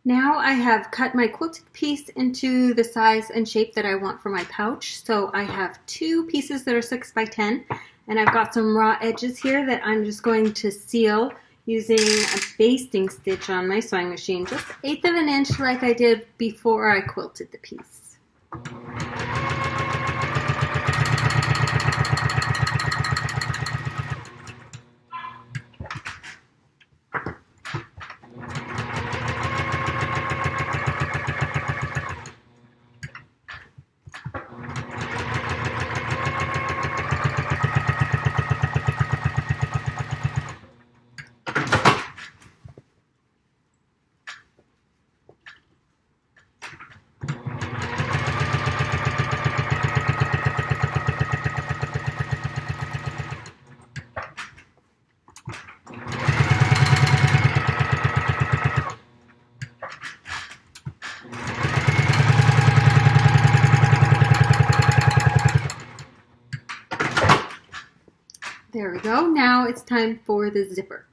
Now I have cut my quilted piece into the size and shape that I want for my pouch. So I have two pieces that are 6 by 10, and I've got some raw edges here that I'm just going to seal using a basting stitch on my sewing machine, just 1/8 of an inch like I did before I quilted the piece. There we go. Now it's time for the zipper.